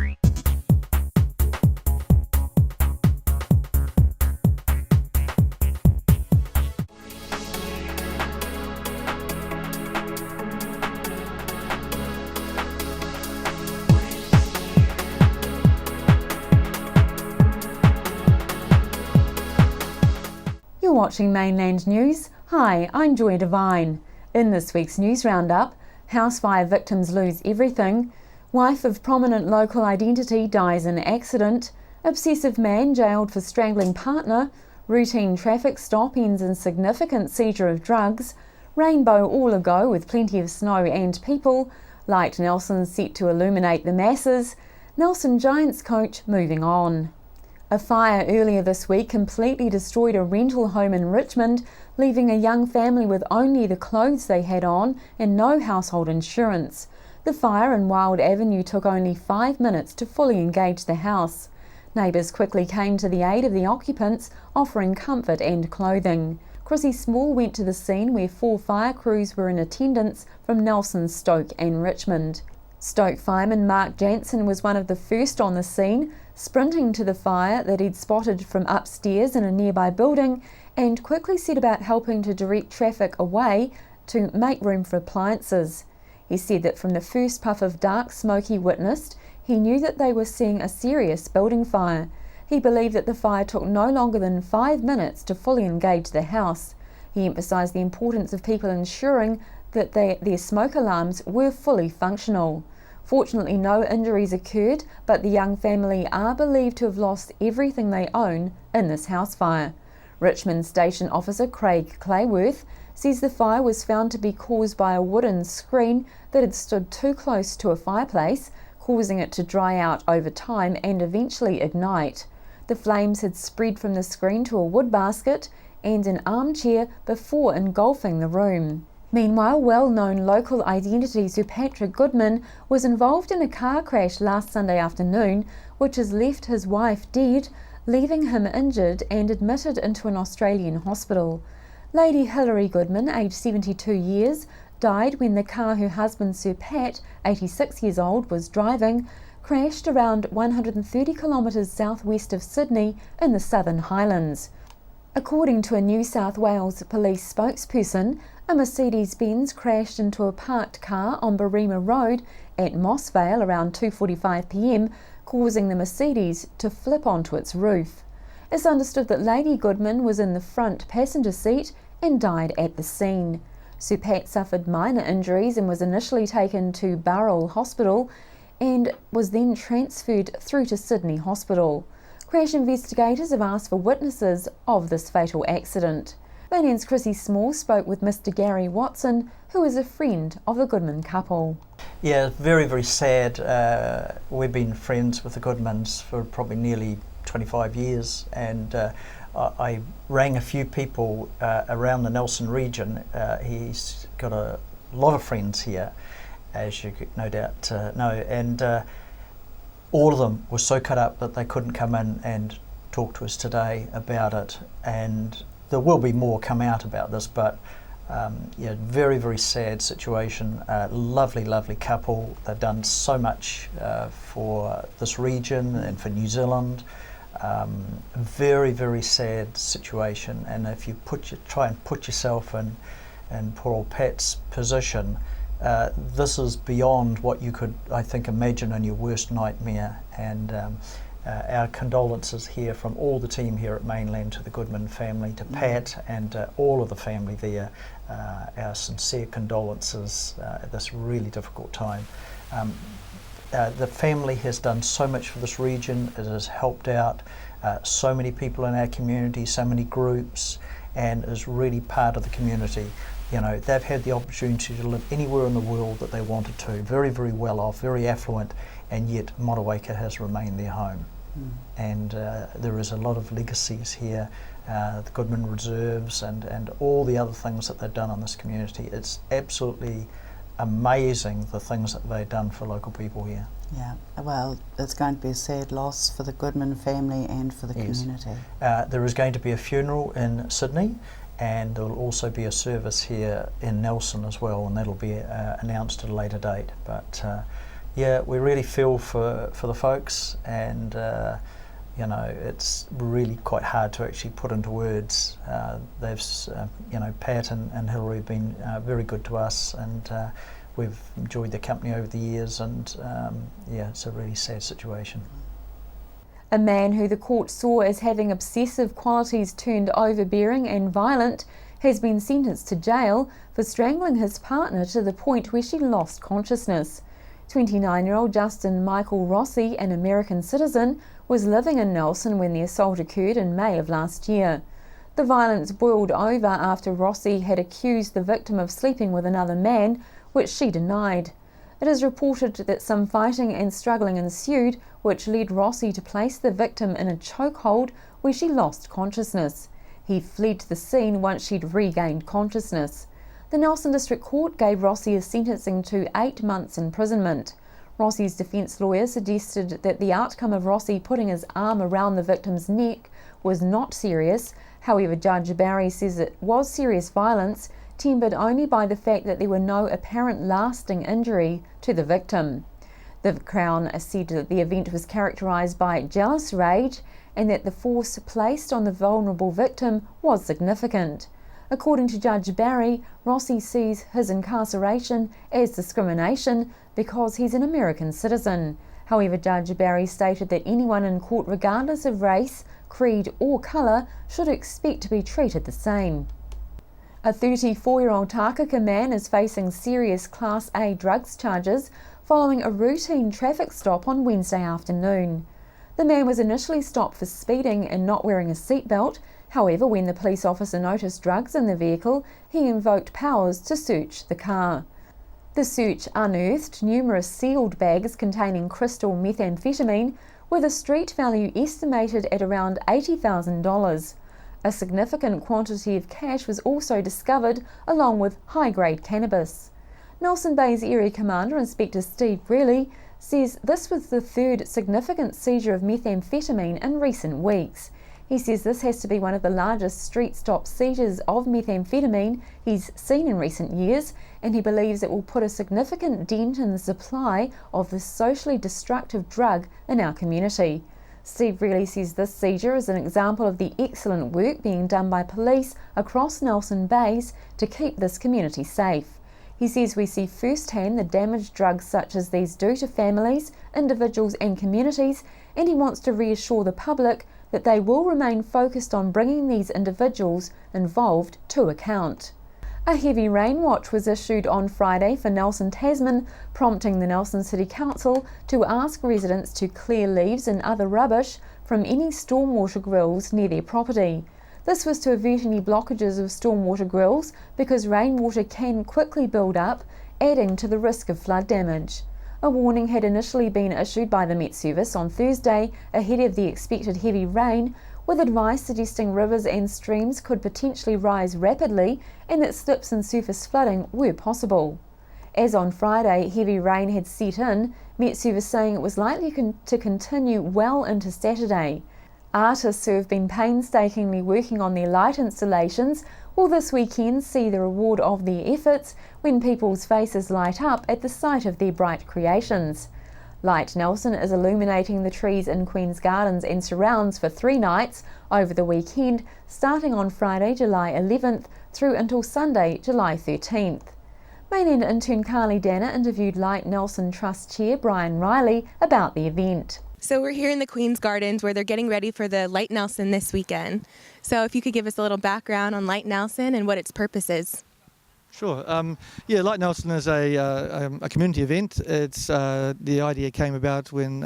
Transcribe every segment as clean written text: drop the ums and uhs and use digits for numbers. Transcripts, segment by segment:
You're watching Mainland News. Hi, I'm Joy Devine. In this week's news roundup, house fire victims lose everything, wife of prominent local identity dies in accident, obsessive man jailed for strangling partner, routine traffic stop ends in significant seizure of drugs, rainbow all ago with plenty of snow and people, Light Nelson set to illuminate the masses, Nelson Giants coach moving on. A fire earlier this week completely destroyed a rental home in Richmond, leaving a young family with only the clothes they had on and no household insurance. The fire in Wild Avenue took only 5 minutes to fully engage the house. Neighbours quickly came to the aid of the occupants, offering comfort and clothing. Chrissy Small went to the scene where 4 fire crews were in attendance from Nelson, Stoke and Richmond. Stoke fireman Mark Jansen was one of the first on the scene, sprinting to the fire that he'd spotted from upstairs in a nearby building, and quickly set about helping to direct traffic away to make room for appliances. He said that from the first puff of dark smoke he witnessed, he knew that they were seeing a serious building fire. He believed that the fire took no longer than 5 minutes to fully engage the house. He emphasised the importance of people ensuring that their smoke alarms were fully functional. Fortunately, no injuries occurred, but the young family are believed to have lost everything they own in this house fire. Richmond Station Officer Craig Clayworth says the fire was found to be caused by a wooden screen that had stood too close to a fireplace, causing it to dry out over time and eventually ignite. The flames had spread from the screen to a wood basket and an armchair before engulfing the room. Meanwhile, well-known local identity Sir Patrick Goodman was involved in a car crash last Sunday afternoon, which has left his wife dead, leaving him injured and admitted into an Australian hospital. Lady Hilary Goodman, aged 72 years, died when the car her husband Sir Pat, 86 years old, was driving, crashed around 130 kilometres southwest of Sydney in the Southern Highlands. According to a New South Wales police spokesperson, a Mercedes-Benz crashed into a parked car on Barima Road at Mossvale around 2:45 p.m, causing the Mercedes to flip onto its roof. It's understood that Lady Goodman was in the front passenger seat and died at the scene. Sir Pat suffered minor injuries and was initially taken to Burrell Hospital and was then transferred through to Sydney Hospital. Crash investigators have asked for witnesses of this fatal accident. Mainland's Chrissy Small spoke with Mr. Gary Watson, who is a friend of the Goodman couple. Yeah, very, very sad. We've been friends with the Goodmans for probably nearly 25 years, and I rang a few people around the Nelson region. He's got a lot of friends here, as you could no doubt know, and all of them were so cut up that they couldn't come in and talk to us today about it, and there will be more come out about this, but yeah, very, very sad situation. Lovely, lovely couple. They've done so much for this region and for New Zealand. Very, very sad situation, and if you try and put yourself in poor old Pat's position, this is beyond what you could, I think, imagine in your worst nightmare. And our condolences here from all the team here at Mainland to the Goodman family, to Pat and all of the family there. Our sincere condolences at this really difficult time. The family has done so much for this region. It has helped out so many people in our community, so many groups, and is really part of the community. You know, they've had the opportunity to live anywhere in the world that they wanted to, very, very well off, very affluent, and yet Motueka has remained their home. And there is a lot of legacies here, the Goodman Reserves and all the other things that they've done in this community. It's absolutely amazing the things that they've done for local people here. Yeah, well, it's going to be a sad loss for the Goodman family and for the community. There is going to be a funeral in Sydney, and there will also be a service here in Nelson as well, and that'll be announced at a later date. But Yeah, we really feel for the folks, and you know, it's really quite hard to actually put into words. They've, you know, Pat and Hillary have been very good to us, and we've enjoyed their company over the years, and yeah, it's a really sad situation. A man who the court saw as having obsessive qualities turned overbearing and violent has been sentenced to jail for strangling his partner to the point where she lost consciousness. 29-year-old Justin Michael Rossi, an American citizen, was living in Nelson when the assault occurred in May of last year. The violence boiled over after Rossi had accused the victim of sleeping with another man, which she denied. It is reported that some fighting and struggling ensued, which led Rossi to place the victim in a chokehold where she lost consciousness. He fled the scene once she'd regained consciousness. The Nelson District Court gave Rossi a sentencing to 8 months imprisonment. Rossi's defence lawyer suggested that the outcome of Rossi putting his arm around the victim's neck was not serious. However, Judge Barry says it was serious violence, tempered only by the fact that there were no apparent lasting injury to the victim. The Crown said that the event was characterised by jealous rage and that the force placed on the vulnerable victim was significant. According to Judge Barry, Rossi sees his incarceration as discrimination because he's an American citizen. However, Judge Barry stated that anyone in court, regardless of race, creed or colour, should expect to be treated the same. A 34-year-old Takaka man is facing serious Class A drugs charges following a routine traffic stop on Wednesday afternoon. The man was initially stopped for speeding and not wearing a seatbelt. However, when the police officer noticed drugs in the vehicle, he invoked powers to search the car. The search unearthed numerous sealed bags containing crystal methamphetamine with a street value estimated at around $80,000. A significant quantity of cash was also discovered, along with high-grade cannabis. Nelson Bay's Area Commander, Inspector Steve Brearley, says this was the third significant seizure of methamphetamine in recent weeks. He says this has to be one of the largest street stop seizures of methamphetamine he's seen in recent years, and he believes it will put a significant dent in the supply of this socially destructive drug in our community. Steve Brearley says this seizure is an example of the excellent work being done by police across Nelson Bays to keep this community safe. He says we see firsthand the damage drugs such as these do to families, individuals and communities, and he wants to reassure the public that they will remain focused on bringing these individuals involved to account. A heavy rain watch was issued on Friday for Nelson Tasman, prompting the Nelson City Council to ask residents to clear leaves and other rubbish from any stormwater grills near their property. This was to avert any blockages of stormwater grills because rainwater can quickly build up, adding to the risk of flood damage. A warning had initially been issued by the Met Service on Thursday ahead of the expected heavy rain, with advice suggesting rivers and streams could potentially rise rapidly and that slips and surface flooding were possible. As on Friday, heavy rain had set in, Met Service saying it was likely to continue well into Saturday. Artists who have been painstakingly working on their light installations will this weekend see the reward of their efforts when people's faces light up at the sight of their bright creations. Light Nelson is illuminating the trees in Queen's Gardens and surrounds for 3 nights over the weekend, starting on Friday, July 11th through until Sunday, July 13th. Mainland intern Carly Danner interviewed Light Nelson Trust Chair Brian Riley about the event. So we're here in the Queen's Gardens where they're getting ready for the Light Nelson this weekend. So if you could give us a little background on Light Nelson and what its purpose is. Sure. Yeah, Light Nelson is a community event. It's the idea came about when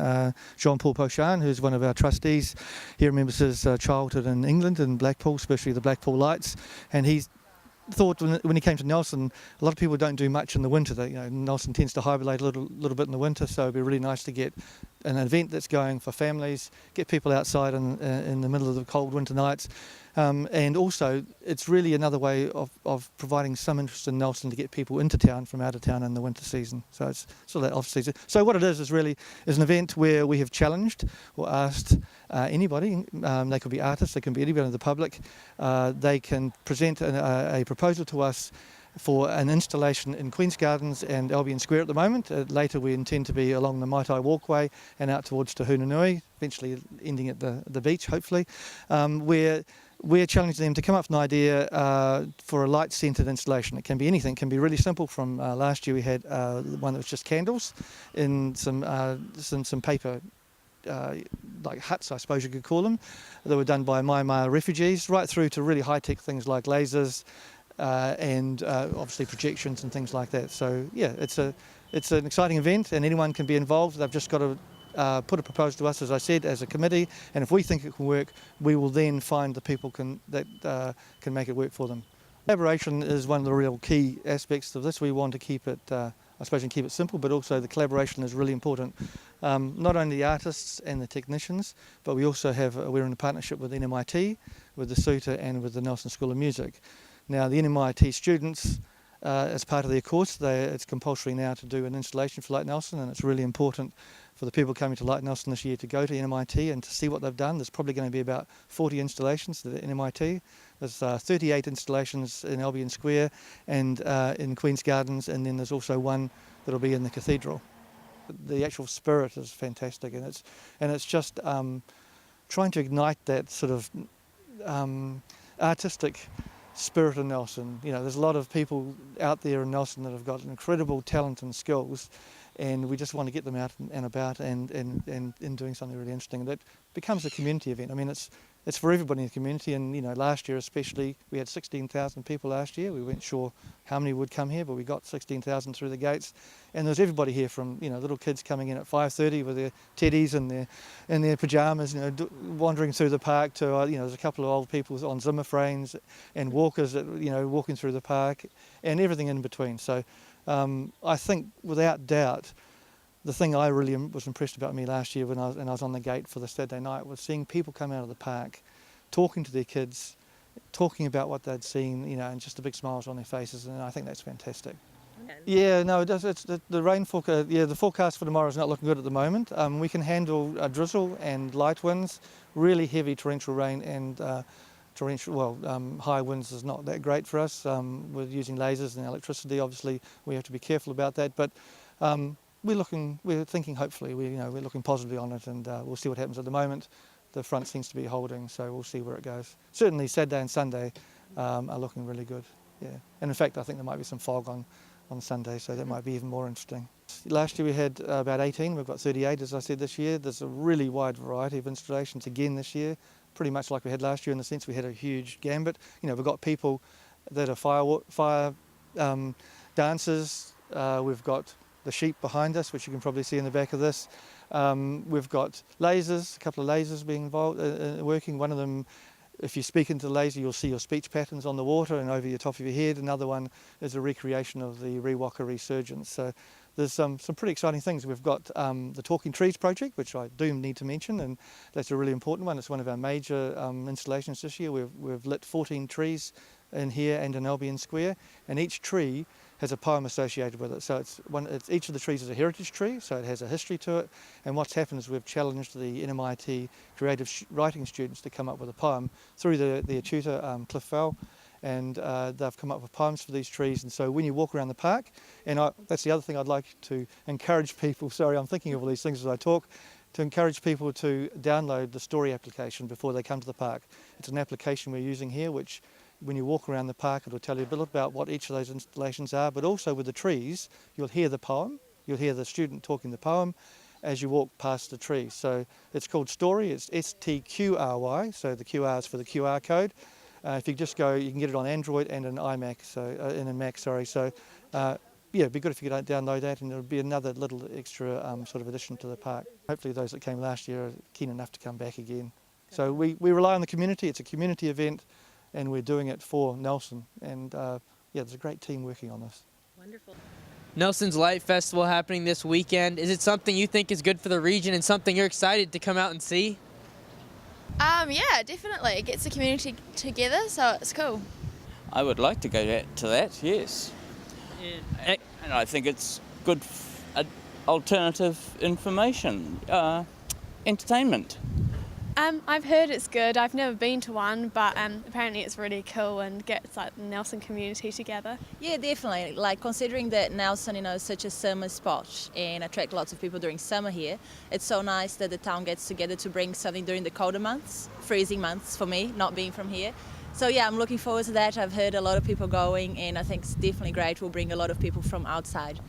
Jean-Paul Pochan, who's one of our trustees, he remembers his childhood in England, in Blackpool, especially the Blackpool Lights, and he's thought when he came to Nelson, a lot of people don't do much in the winter. Nelson tends to hibernate a little bit in the winter, so it'd be really nice to get an event that's going for families, get people outside in the middle of the cold winter nights, and also it's really another way of providing some interest in Nelson to get people into town from out of town in the winter season. So it's sort of that off season. So what it is really an event where we have challenged or asked anybody, they could be artists, they can be anybody in the public, they can present a proposal to us for an installation in Queen's Gardens and Albion Square at the moment. Later we intend to be along the Maitai Walkway and out towards Te Hunanui, eventually ending at the beach hopefully, where we're challenging them to come up with an idea for a light-centred installation. It can be anything. It can be really simple. From last year we had one that was just candles in some paper like huts, I suppose you could call them, that were done by Myanmar refugees, right through to really high-tech things like lasers and obviously projections and things like that. So yeah, it's an exciting event and anyone can be involved. They've just got to put a proposal to us, as I said, as a committee, and if we think it can work, we will then find the people that can make it work for them. Collaboration is one of the real key aspects of this. We want to keep it, I suppose, and keep it simple, but also the collaboration is really important. Not only the artists and the technicians, but we also we're in a partnership with NMIT, with the SUTA and with the Nelson School of Music. Now the NMIT students, as part of their course, it's compulsory now to do an installation for Light Nelson, and it's really important for the people coming to Light Nelson this year to go to NMIT and to see what they've done. There's probably going to be about 40 installations at NMIT. There's 38 installations in Albion Square and in Queen's Gardens, and then there's also one that'll be in the cathedral. The actual spirit is fantastic, and it's just trying to ignite that sort of artistic spirit of Nelson. You know, there's a lot of people out there in Nelson that have got incredible talent and skills, and we just want to get them out and about and doing something really interesting. That becomes a community event. I mean, it's for everybody in the community, and you know, last year especially, we had 16,000 people last year. We weren't sure how many would come here, but we got 16,000 through the gates, and there's everybody here, from little kids coming in at 5:30 with their teddies and their pajamas, wandering through the park, to there's a couple of old people on Zimmer frames and walkers that walking through the park, and everything in between. So I think without doubt, the thing I really was impressed about me last year when I was on the gate for the Saturday night was seeing people come out of the park, talking to their kids, talking about what they'd seen, and just the big smiles on their faces, and I think that's fantastic. Yeah, no, it does. It's the rain forecast. Yeah, the forecast for tomorrow is not looking good at the moment. We can handle drizzle and light winds. Really heavy torrential rain and high winds is not that great for us. We're using lasers and electricity. Obviously, we have to be careful about that, but. We're thinking hopefully, we're looking positively on it, and we'll see what happens. At the moment, the front seems to be holding, so we'll see where it goes. Certainly Saturday and Sunday are looking really good, yeah. And in fact, I think there might be some fog on Sunday, so that might be even more interesting. Last year we had about 18, we've got 38 as I said this year. There's a really wide variety of installations again this year, pretty much like we had last year in the sense we had a huge gambit. We've got people that are fire dancers, we've got the sheep behind us, which you can probably see in the back of this. We've got lasers, a couple of lasers being involved, working. One of them, if you speak into the laser, you'll see your speech patterns on the water and over your top of your head. Another one is a recreation of the Rewaka resurgence. So there's some pretty exciting things. We've got the Talking Trees project, which I do need to mention, and that's a really important one. It's one of our major installations this year. We've lit 14 trees in here and in Albion Square, and each tree has a poem associated with it. So each of the trees is a heritage tree, so it has a history to it. And what's happened is we've challenged the NMIT creative writing students to come up with a poem through their tutor, Cliff Fell, and they've come up with poems for these trees. And so when you walk around the park, and that's the other thing I'd like to encourage people, sorry, I'm thinking of all these things as I talk, to encourage people to download the Story application before they come to the park. It's an application we're using here, which when you walk around the park, it'll tell you a bit about what each of those installations are, but also with the trees, you'll hear the poem, you'll hear the student talking the poem as you walk past the tree. So it's called Story, it's STQRY, so the QR is for the QR code. If you just go, you can get it on Android and an iMac, in a Mac, sorry. So it'd be good if you could download that, and it'll be another little extra sort of addition to the park. Hopefully those that came last year are keen enough to come back again. So we rely on the community, it's a community event, and we're doing it for Nelson, and there's a great team working on this. Wonderful. Nelson's Light Festival happening this weekend. Is it something you think is good for the region and something you're excited to come out and see? Yeah, definitely. It gets the community together, so it's cool. I would like to go to that, yes. Yeah. And I think it's good alternative information, entertainment. I've heard it's good. I've never been to one, but apparently it's really cool and gets like the Nelson community together. Yeah, definitely. Like considering that Nelson, is such a summer spot and attract lots of people during summer here, it's so nice that the town gets together to bring something during the colder months, freezing months for me, not being from here. So yeah, I'm looking forward to that. I've heard a lot of people going, and I think it's definitely great. We'll bring a lot of people from outside.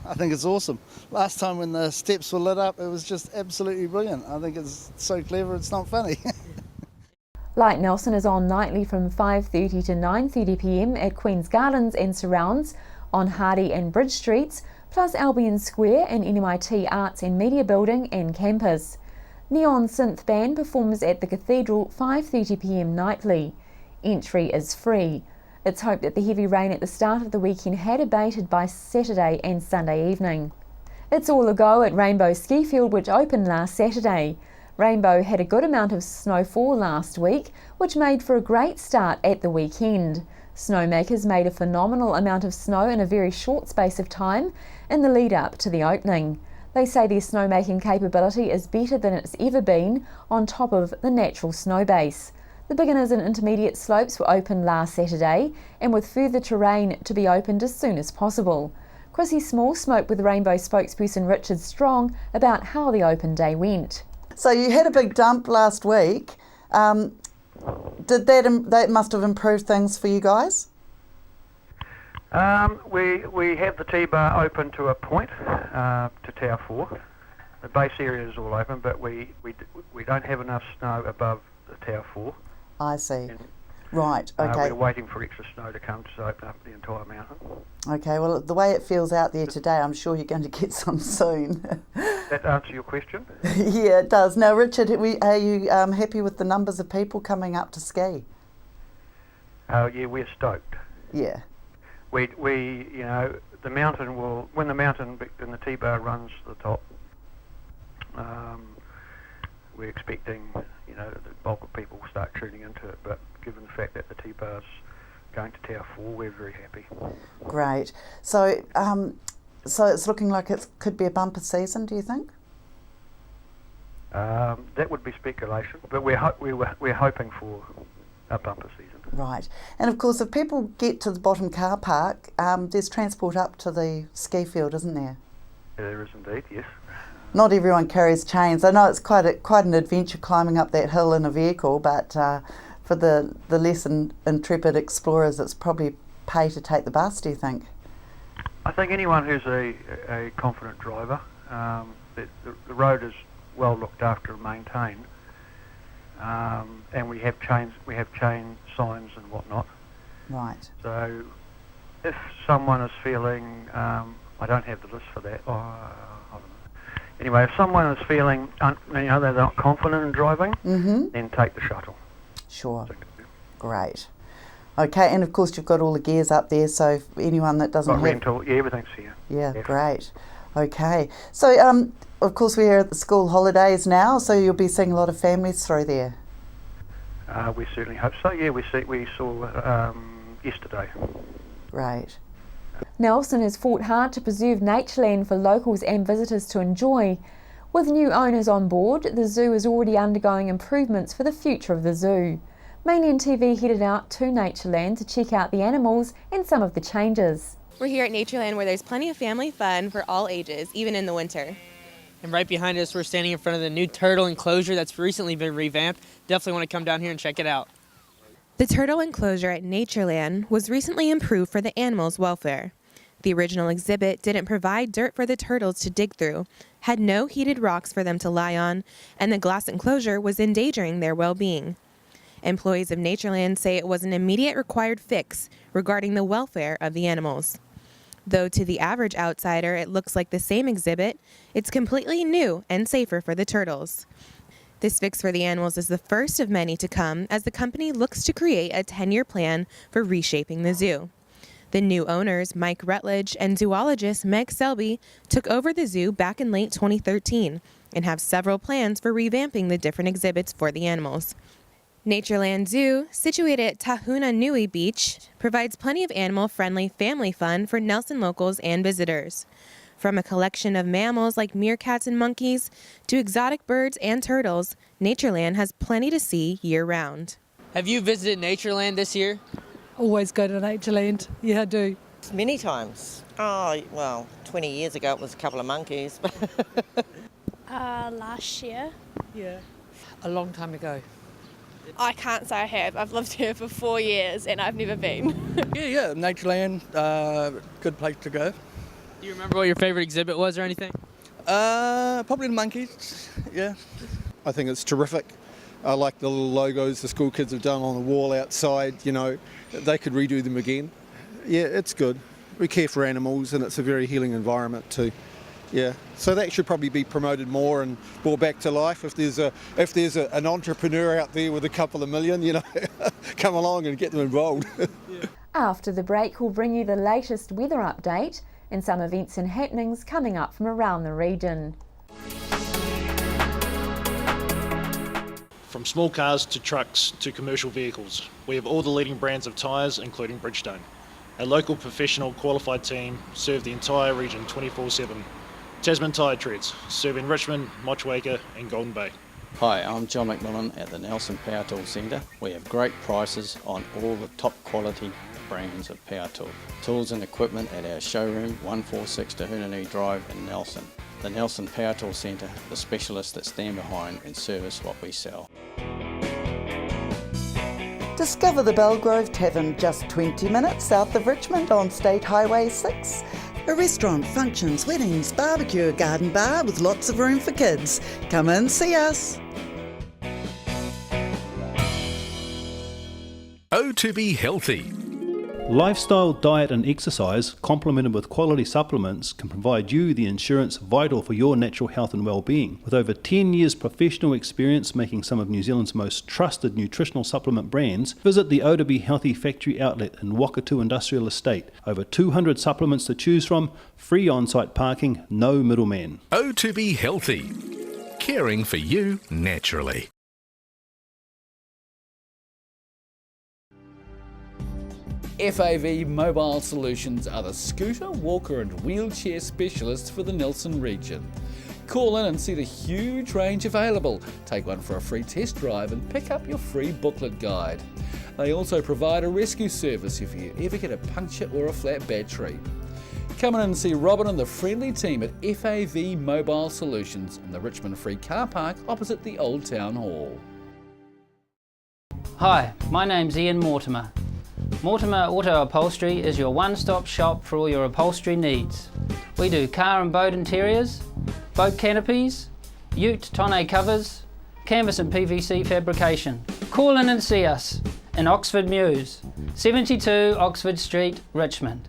I think it's awesome. Last time when the steps were lit up, it was just absolutely brilliant. I think it's so clever, it's not funny. Light Nelson is on nightly from 5:30 to 9:30 p.m. at Queen's Gardens and surrounds, on Hardy and Bridge Streets, plus Albion Square and NMIT Arts and Media Building and campus. Neon Synth Band performs at the Cathedral 5:30 p.m. nightly. Entry is free. It's hoped that the heavy rain at the start of the weekend had abated by Saturday and Sunday evening. It's all a go at Rainbow Ski Field, which opened last Saturday. Rainbow had a good amount of snowfall last week, which made for a great start at the weekend. Snowmakers made a phenomenal amount of snow in a very short space of time in the lead up to the opening. They say their snowmaking capability is better than it's ever been, on top of the natural snow base. The beginners and intermediate slopes were open last Saturday, and with further terrain to be opened as soon as possible. Chrissy Small spoke with Rainbow spokesperson Richard Strong about how the open day went. So you had a big dump last week. Did that must have improved things for you guys? We have the T-bar open to a point, to Tower 4. The base area is all open, but we don't have enough snow above the Tower 4. I see. Right, okay. We're waiting for extra snow to come to open up the entire mountain. Okay, well, the way it feels out there today, I'm sure you're going to get some soon. That answer your question? Yeah, it does. Now, Richard, are you happy with the numbers of people coming up to ski? Yeah, we're stoked. Yeah. We the mountain will, when the mountain and the T-bar runs to the top, we're expecting, the bulk of people will start tuning into it, but given the fact that the T-bar's going to Tower 4, we're very happy. Great. So, so it's looking like it could be a bumper season, do you think? That would be speculation, but we're hoping for a bumper season. Right. And of course, if people get to the bottom car park, there's transport up to the ski field, isn't there? There is indeed, yes. Not everyone carries chains. I know it's quite an adventure climbing up that hill in a vehicle, but for the less intrepid explorers, it's probably pay to take the bus, do you think? I think anyone who's a confident driver, the road is well looked after and maintained, and we have chain signs and whatnot. Right. So if someone is feeling, I don't have the list for that. I don't know. Anyway, if someone is feeling, they're not confident in driving, then take the shuttle. Sure. Great. Okay, and of course you've got all the gears up there, so if anyone that doesn't have... rental, yeah, everything's here. Yeah, great. Okay. So, of course we're at the school holidays now, so you'll be seeing a lot of families through there. We certainly hope so. Yeah, we saw yesterday. Great. Nelson has fought hard to preserve Natureland for locals and visitors to enjoy. With new owners on board, the zoo is already undergoing improvements for the future of the zoo. Mainland TV headed out to Natureland to check out the animals and some of the changes. We're here at Natureland where there's plenty of family fun for all ages, even in the winter. And right behind us, we're standing in front of the new turtle enclosure that's recently been revamped. Definitely want to come down here and check it out. The turtle enclosure at Natureland was recently improved for the animals' welfare. The original exhibit didn't provide dirt for the turtles to dig through, had no heated rocks for them to lie on, and the glass enclosure was endangering their well-being. Employees of Natureland say it was an immediate required fix regarding the welfare of the animals. Though to the average outsider it looks like the same exhibit, it's completely new and safer for the turtles. This fix for the animals is the first of many to come as the company looks to create a 10-year plan for reshaping the zoo. The new owners, Mike Rutledge and zoologist Meg Selby, took over the zoo back in late 2013 and have several plans for revamping the different exhibits for the animals. Natureland Zoo, situated at Tahuna Nui Beach, provides plenty of animal-friendly family fun for Nelson locals and visitors. From a collection of mammals like meerkats and monkeys to exotic birds and turtles, Natureland has plenty to see year-round. Have you visited Natureland this year? Always go to Natureland. Yeah, I do. Many times. Oh, well, 20 years ago it was a couple of monkeys. Last year. Yeah. A long time ago. I can't say I have. I've lived here for 4 years and I've never been. Yeah, Natureland, good place to go. Do you remember what your favourite exhibit was or anything? Probably the monkeys, yeah. I think it's terrific. I like the little logos the school kids have done on the wall outside, you know, they could redo them again. Yeah, it's good. We care for animals and it's a very healing environment too. Yeah, so that should probably be promoted more and brought back to life. If there's an entrepreneur out there with a couple of million, you know, come along and get them involved. After the break, we'll bring you the latest weather update and some events and happenings coming up from around the region. From small cars to trucks to commercial vehicles, we have all the leading brands of tyres, including Bridgestone. Our local professional qualified team serve the entire region 24/7. Tasman Tyre Treads, serving Richmond, Motueka and Golden Bay. Hi, I'm John McMillan at the Nelson Power Tool Centre. We have great prices on all the top quality brands of power tool. Tools and equipment at our showroom 146 Tahunanui Drive in Nelson. The Nelson Power Tool Centre, the specialists that stand behind and service what we sell. Discover the Belgrove Tavern just 20 minutes south of Richmond on State Highway 6. A restaurant, functions, weddings, barbecue, a garden bar with lots of room for kids. Come in, see us. Oh, to be healthy. Lifestyle, diet and exercise, complemented with quality supplements, can provide you the insurance vital for your natural health and well-being. With over 10 years professional experience making some of New Zealand's most trusted nutritional supplement brands, visit the Oh to Be Healthy factory outlet in Wakatu Industrial Estate. Over 200 supplements to choose from, free on-site parking, no middleman. Oh, to be healthy. Caring for you naturally. FAV Mobile Solutions are the scooter, walker and wheelchair specialists for the Nelson region. Call in and see the huge range available. Take one for a free test drive and pick up your free booklet guide. They also provide a rescue service if you ever get a puncture or a flat battery. Come in and see Robin and the friendly team at FAV Mobile Solutions in the Richmond Free Car Park opposite the Old Town Hall. Hi, my name's Ian Mortimer. Mortimer Auto Upholstery is your one-stop shop for all your upholstery needs. We do car and boat interiors, boat canopies, ute tonneau covers, canvas and PVC fabrication. Call in and see us in Oxford Mews, 72 Oxford Street, Richmond.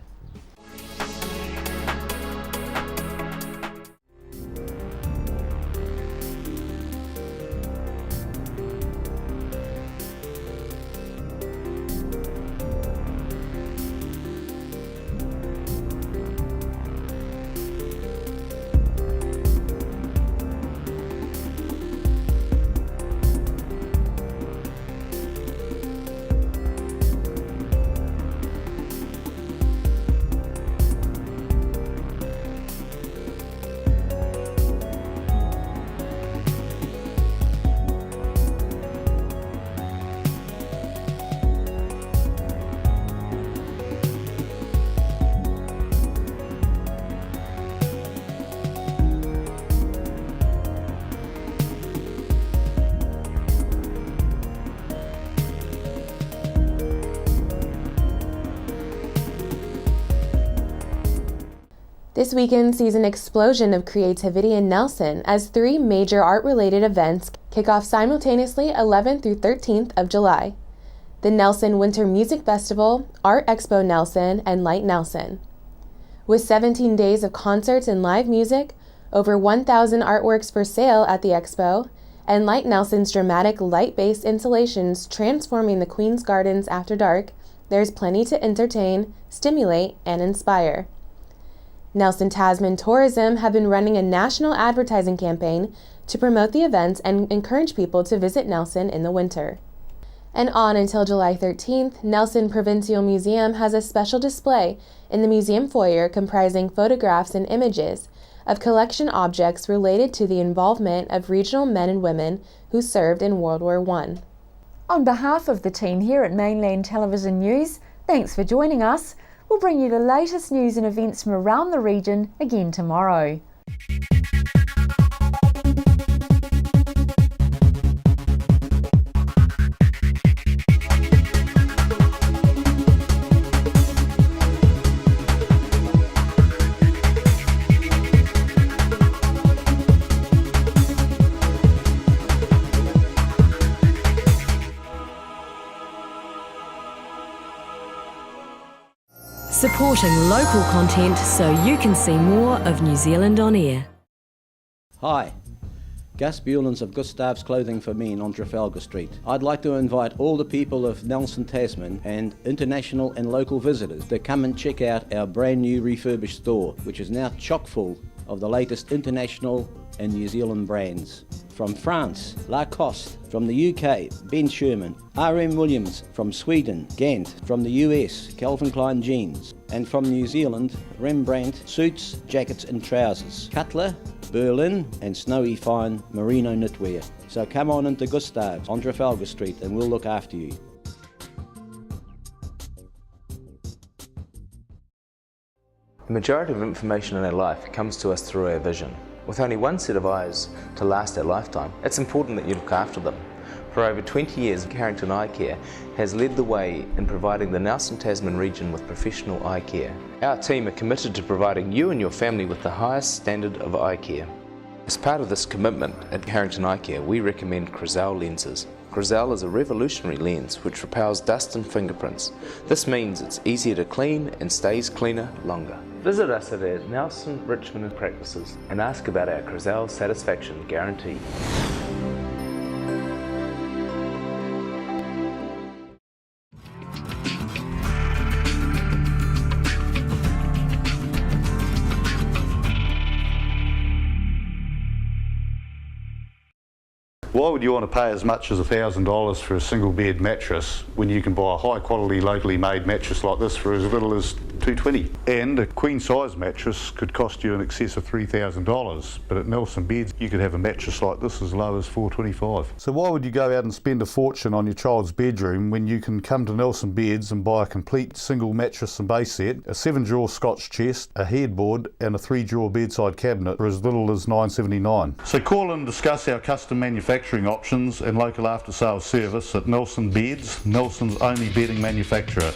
This weekend sees an explosion of creativity in Nelson as 3 major art-related events kick off simultaneously 11th through 13th of July. The Nelson Winter Music Festival, Art Expo Nelson, and Light Nelson. With 17 days of concerts and live music, over 1,000 artworks for sale at the expo, and Light Nelson's dramatic light-based installations transforming the Queen's Gardens after dark, there's plenty to entertain, stimulate, and inspire. Nelson Tasman Tourism have been running a national advertising campaign to promote the events and encourage people to visit Nelson in the winter. And on until July 13th, Nelson Provincial Museum has a special display in the museum foyer comprising photographs and images of collection objects related to the involvement of regional men and women who served in World War I. On behalf of the team here at Mainland Television News, thanks for joining us. We'll bring you the latest news and events from around the region again tomorrow. Supporting local content so you can see more of New Zealand on air. Hi, Gus Bewlins of Gustav's Clothing for Men on Trafalgar Street. I'd like to invite all the people of Nelson, Tasman and international and local visitors to come and check out our brand new refurbished store, which is now chock full of the latest international and New Zealand brands. From France, Lacoste; from the UK, Ben Sherman; R.M. Williams; from Sweden, Gant; from the US, Calvin Klein jeans; and from New Zealand, Rembrandt suits, jackets and trousers; Cutler, Berlin and snowy fine merino knitwear. So come on into Gustav's on Trafalgar Street and we'll look after you. The majority of information in our life comes to us through our vision. With only one set of eyes to last our lifetime, it's important that you look after them. For over 20 years, Carrington Eye Care has led the way in providing the Nelson Tasman region with professional eye care. Our team are committed to providing you and your family with the highest standard of eye care. As part of this commitment at Carrington Eye Care, we recommend Crizal lenses. Crizal is a revolutionary lens which repels dust and fingerprints. This means it's easier to clean and stays cleaner longer. Visit us at our Nelson, Richmond and practices and ask about our Crizal satisfaction guarantee. Why would you want to pay as much as $1,000 for a single bed mattress when you can buy a high quality locally made mattress like this for as little as $220? And a queen size mattress could cost you in excess of $3,000, but at Nelson Beds you could have a mattress like this as low as $425. So why would you go out and spend a fortune on your child's bedroom when you can come to Nelson Beds and buy a complete single mattress and base set, a 7-drawer Scotch chest, a headboard and a 3-drawer bedside cabinet for as little as $979? So call and discuss our custom manufacturing options and local after sales service at Nelson Beds, Nelson's only bedding manufacturer.